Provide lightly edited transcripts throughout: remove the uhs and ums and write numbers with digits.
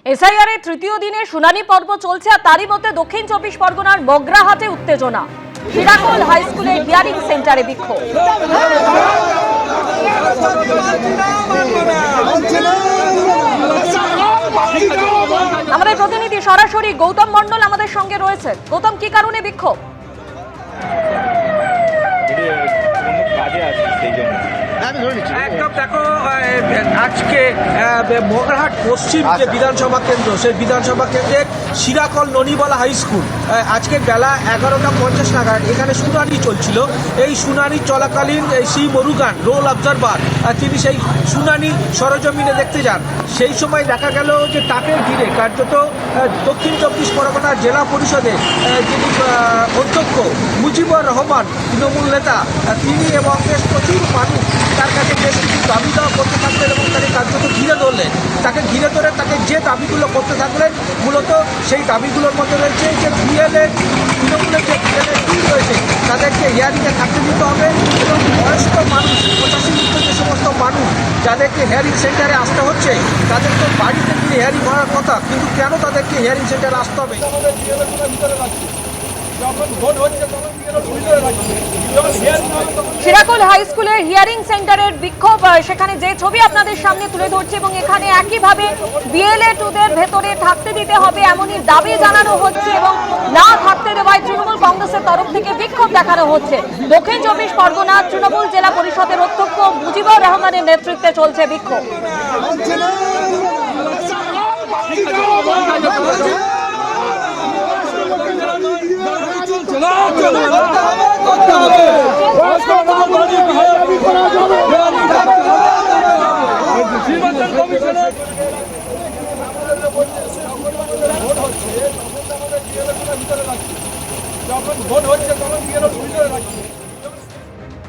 SIR এর তৃতীয় দিনে শুনানি পর্ব চলছে আর তারই মধ্যে দক্ষিণ চব্বিশ পরগনার মগরাহাটে উত্তেজনা। শিরাকোল হাই স্কুলের হিয়ারিং সেন্টারে বিক্ষোভ। আমাদের প্রতিনিধি সরাসরি গৌতম মণ্ডল আমাদের সঙ্গে রয়েছেন। গৌতম, কি কারণে বিক্ষোভ? একদম দেখো, আজকে মগরাহাট পশ্চিম যে বিধানসভা কেন্দ্র, সেই বিধানসভা কেন্দ্রের শিরাকল ননিবালা হাই স্কুল আজকে বেলা 11:50 নাগাদ এখানে শুনানি চলছিল। এই শুনানি চলাকালীন সি মরুগান রোল অবজারভার তিনি সেই শুনানি সরজমিনে দেখতে যান। সেই সময় দেখা গেল যে তাকে ঘিরে কার্যত দক্ষিণ চব্বিশ পরগনা জেলা পরিষদের যিনি অধ্যক্ষ মুজিবুর রহমান তৃণমূল নেতা, তিনি এবং বেশ প্রচুর মানুষ তার কাছে বেশ কিছু দাবি দেওয়া করতে থাকলেন এবং তাকে কার্যত ঘিরে ধরলেন। তাকে ঘিরে ধরে তাকে যে দাবিগুলো করতে থাকলেন, মূলত সেই দাবিগুলোর মধ্যে রয়েছে যে বিএলএ তৃণমূলের যে বিএলএ রয়েছে তাদেরকে হিয়ারিংয়ে থাকতে দিতে হবে এবং বয়স্ক মানুষ 85 যে সমস্ত মানুষ যাদেরকে হিয়ারিং সেন্টারে আসতে হচ্ছে তাদেরকে বাড়িতে গিয়ে হিয়ারিং করার কথা, কিন্তু কেন তাদেরকে হিয়ারিং সেন্টারে আসতে হবে? শিরাকোল হাই স্কুলের হিয়ারিং সেন্টারের বিক্ষোভ, সেখানে যে ছবি আপনাদের সামনে তুলে ধরছে এবং এখানে একইভাবে বিএলএ-2দের ভেতরে থাকতে দিতে হবে এমনই দাবি জানানো হচ্ছে এবং না থাকতে দেওয়ায় তৃণমূল কংগ্রেসের তরফ থেকে বিক্ষোভ দেখানো হচ্ছে। দক্ষিণ চব্বিশ পরগনা তৃণমূল জেলা পরিষদের অধ্যক্ষ মুজিবুর রহমানের নেতৃত্বে চলছে বিক্ষোভ।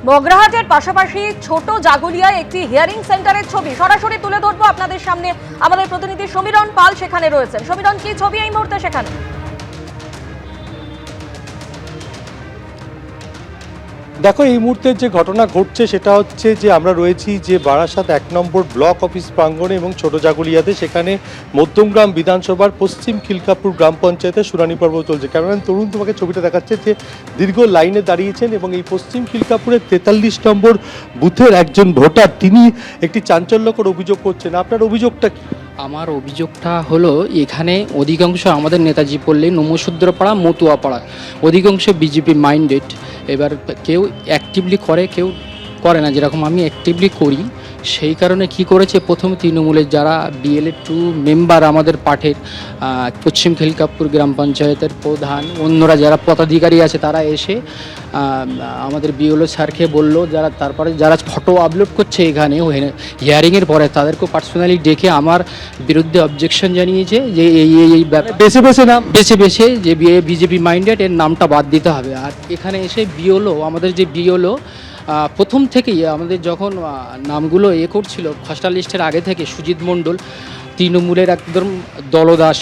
মগরাহাটের পাশাপাশি ছোট জাগুলিয়ায় একটি হিয়ারিং সেন্টারের ছবি সরাসরি তুলে ধরবো আপনাদের সামনে। আমাদের প্রতিনিধি সমীরণ পাল সেখানে রয়েছেন। সমীরণ, কি ছবি এই মুহূর্তে সেখানে? দেখো, এই মুহূর্তে যে ঘটনা ঘটছে সেটা হচ্ছে যে আমরা রয়েছি যে বারাসাত 1 নম্বর ব্লক অফিস প্রাঙ্গণে এবং ছোট জাগুলিয়াতে। সেখানে মধ্যমগ্রাম বিধানসভার পশ্চিম খিলকাপুর গ্রাম পঞ্চায়েতের শুনানি পর্ব চলছে। ক্যামেরাম্যান তরুণ তোমাকে ছবিটা দেখাচ্ছে যে দীর্ঘ লাইনে দাঁড়িয়েছেন এবং এই পশ্চিম খিলকাপুরের 43 নম্বর বুথের একজন ভোটার তিনি একটি চাঞ্চল্যকর অভিযোগ করছেন। আপনার অভিযোগটা কি? আমার অভিযোগটা হলো, এখানে অধিকাংশ আমাদের নেতাজি পল্লী, নমশূদ্রপাড়া, মতুয়াপাড়া অধিকাংশ বিজেপি মাইন্ডেড। এবার কেউ অ্যাক্টিভলি করে, কেউ করে না, যেরকম আমি অ্যাক্টিভলি করি। সেই কারণে কি করেছে, প্রথম তৃণমূলের যারা BLA-2 মেম্বার আমাদের পাঠের পশ্চিম খিলকাপুর গ্রাম পঞ্চায়েতের প্রধান, অন্যরা যারা পদাধিকারী আছে তারা এসে আমাদের BLO স্যারকে বললো, তারপরে যারা ফটো আপলোড করছে এখানে হিয়ারিংয়ের পরে তাদেরকেও পার্সোনালি ডেকে আমার বিরুদ্ধে অবজেকশন জানিয়েছে যে এই বেছে বেছে যে বিজেপি মাইন্ডেড এর নামটা বাদ দিতে হবে। আর এখানে এসে BLO, আমাদের যে BLO প্রথম থেকেই আমাদের যখন নামগুলো করছিল ফার্স্ট লিস্টের আগে থেকে, সুজিত মণ্ডল তৃণমূলের একদম দলদাস,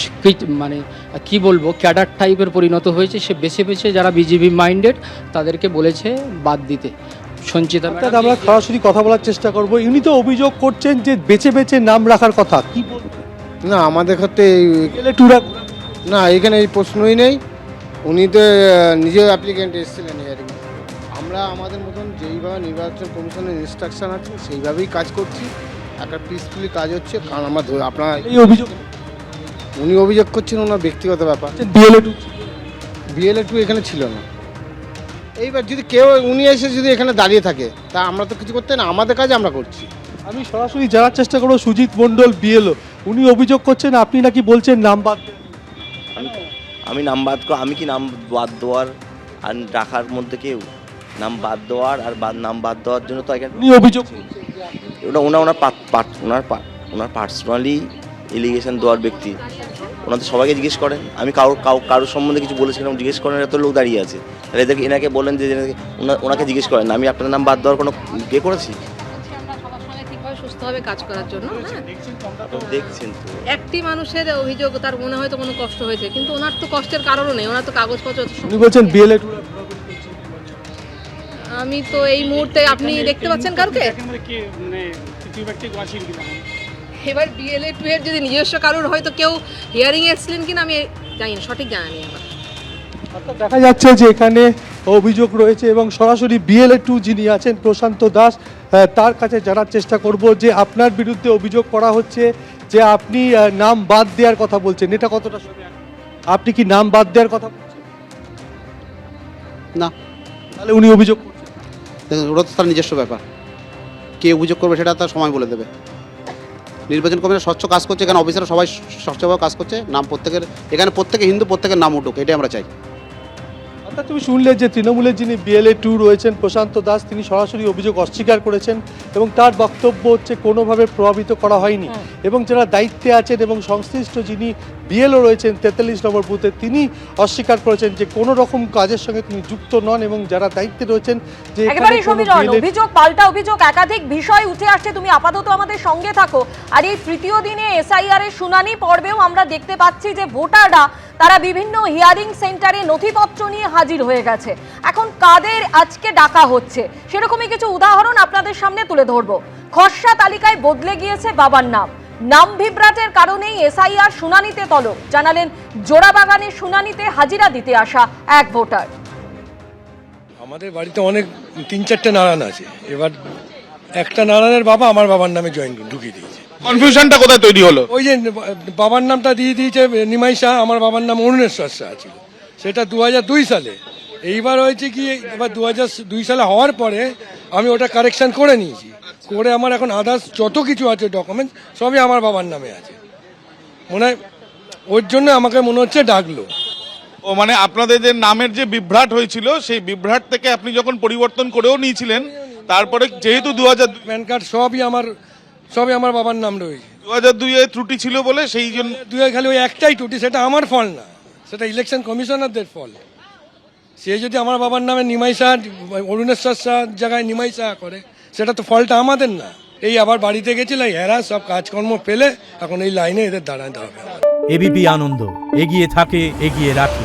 মানে কি বলবো, ক্যাডার টাইপের পরিণত হয়েছে। সে বেছে বেছে যারা বিজেপি মাইন্ডেড তাদেরকে বলেছে বাদ দিতে। সঞ্চিতা, আমরা সরাসরি কথা বলার চেষ্টা করবো। ইনি তো অভিযোগ করছেন যে বেছে বেছে নাম রাখার কথা। কি না, আমাদের ক্ষেত্রে না, এখানে এই প্রশ্নই নেই। উনি তো নিজে অ্যাপ্লিকেন্ট এসেছিলেন হিয়ারিং। আমরা আমাদের মতন যেইভাবে নির্বাচন কমিশনের ইনস্ট্রাকশন আছে সেইভাবেই কাজ করছি। একটা পিসফুলি কাজ হচ্ছে। কারণ আমরা আপনার এই অভিযোগ, উনি অভিযোগ করছেন ওনার ব্যক্তিগত ব্যাপার। BLA-2 এখানে ছিল না। এইবার যদি কেউ উনি এসে যদি এখানে দাঁড়িয়ে থাকে তা আমরা তো কিছু করতে না, আমাদের কাজ আমরা করছি। আমি সরাসরি জানার চেষ্টা করবো সুজিত মণ্ডল BLO, উনি অভিযোগ করছেন আপনি নাকি বলছেন নাম বাদ। আমি নাম বাদ, আমি কি নাম বাদ দেওয়ার আর রাখার মধ্যে কেউ? নাম বাদ দেওয়ার আর নাম বাদ দেওয়ার জন্য তো উনি অভিযোগ, ওটা ওনার পার্সোনালি এলিগেশন দেওয়ার ব্যক্তি। ওনাদের সবাইকে জিজ্ঞেস করেন। আমি কারোর সম্বন্ধে কিছু বলেছিলাম, জিজ্ঞেস করেন, এত লোক দাঁড়িয়ে আছে, তাহলে এদেরকে এনাকে বলেন যে ওনাকে জিজ্ঞেস করেন। আমি আপনার নাম বাদ দেওয়ার কোনো করেছি? সুস্থভাবে কাজ করার জন্য দেখছেন তো, একটি মানুষের অভিযোগ, তার মনে হয়তো কোনো কষ্ট হয়েছে, কিন্তু ওনার তো কষ্টের কারণও নেই, ওনার তো কাগজপত্র। উনি বলছেন BLA-2। আমি তো এই মুহূর্তে, আপনি দেখতে পাচ্ছেন কাউকে? এবার বিএলএ 2 এর যদি নিজস্ব কারোর হয়তো কেউ হিয়ারিং এসছিলেন কিনা আমি জানি না, সঠিক জানা নেই আমার। অর্থাৎ দেখা যাচ্ছে যে এখানে অভিযোগ রয়েছে এবং সরাসরি BLA 2 যিনি আছেন প্রশান্ত দাস, তার কাছে জানার চেষ্টা করব যে আপনার বিরুদ্ধে অভিযোগ করা হচ্ছে যে আপনি নাম বাদ দেওয়ার কথা বলছেন, এটা কতটা সত্যি? আপনি কি নাম বাদ দেওয়ার কথা বলছেন? না, তাহলে উনি অভিযোগ করছেন। দেখুন ওটা তো তার নিজস্ব ব্যাপার, কে অভিযোগ করবে সেটা তার সময় বলে দেবে। নির্বাচন কমিশন স্বচ্ছ কাজ করছে, এখানে অফিসাররা সবাই স্বচ্ছভাবে কাজ করছে, নাম প্রত্যেকের, এখানে প্রত্যেকে হিন্দু, প্রত্যেকের নাম উঠুক, এটাই আমরা চাই। অর্থাৎ তুমি শুনলে যে তৃণমূলের যিনি BLA 2 রয়েছেন প্রশান্ত দাস, তিনি সরাসরি অভিযোগ অস্বীকার করেছেন এবং তার বক্তব্য হচ্ছে কোনোভাবে প্রভাবিত করা হয়নি এবং যারা দায়িত্বে আছেন এবং সংশ্লিষ্ট যিনি BLO রয়েছেন 43 নম্বর বুথে, তিনি অস্বীকার করেছেন যে কোনো রকম কাজের সঙ্গে তিনি যুক্ত নন এবং যারা দায়িত্বে রয়েছেন যে এখানে একেবারেই কোনো সমীরণ, BLA অভিযোগ পাল্টা অভিযোগ, একাধিক বিষয় উঠে আসছে। তুমি আপাতত আমাদের সঙ্গে থাকো। আর এই তৃতীয় দিনে SIR এর শুনানি পর্বেও আমরা দেখতে পাচ্ছি যে ভোটাররা তারা বিভিন্ন হিয়ারিং সেন্টারে নথিপত্র নিয়ে হাজির হয়ে গেছে। এখন কাদের আজকে ডাকা হচ্ছে সেরকমই কিছু উদাহরণ আপনাদের সামনে তুলে ধরবো। খসড়া তালিকায় বদলে গিয়েছে বাবার নাম, নাম বিভ্রাটের কারণেই SIR শুনানিতে তলব, জানালেন জোড়াবাগানের শুনানিতে হাজিরা দিতে আসা এক ভোটার। আমাদের বাড়িতে অনেক 3-4টে নারায়ণ আছে, এবার একটা নারায়ণের বাবা আমার বাবার নামে ঢুকিয়ে দিয়েছে। কনফিউশনটা কোথায় তৈরি হলো? ওই যে বাবার নামটা দিয়ে দিয়েছে নিমাই শাহ, আমার বাবার নাম অরুণেশ্বর শাহ ছিল, সেটা 2002 সালে। এইবার হয়েছে কি, এবার 2002 সালে হওয়ার পরে আমি ওটা কারেকশন করে নিয়েছি, করে আমার এখন আদার্স যত কিছু আছে ডকুমেন্টস সবই আমার বাবার নামে আছে। মনে হয় ওর জন্য আমাকে মনে হচ্ছে ডাকলো। ও মানে আপনাদের যে নামের যে বিভ্রাট হয়েছিল, সেই বিভ্রাট থেকে আপনি যখন পরিবর্তন করেও নিয়েছিলেন, তারপরে যেহেতু 2002 প্যান কার্ড সবই আমার বাবার নাম রয়েছে। 2002 ত্রুটি ছিল বলে সেই জন্য খালি ওই একটাই ত্রুটি, সেটা আমার ফল না, সেটা ইলেকশন কমিশনারদের ফল। সে যদি আমার বাবার নামে নিমাই শাহ, অরুণেশ্বর শাহ জায়গায় নিমাই শাহ করে, সেটা তো ফলটা আমাদের না। এই আবার বাড়িতে গেছিলাম, এরা সব কাজকর্ম পেলে এখন এই লাইনে এদের দাঁড়াতে হবে। এবিপি আনন্দ, এগিয়ে থাকে, এগিয়ে রাখে।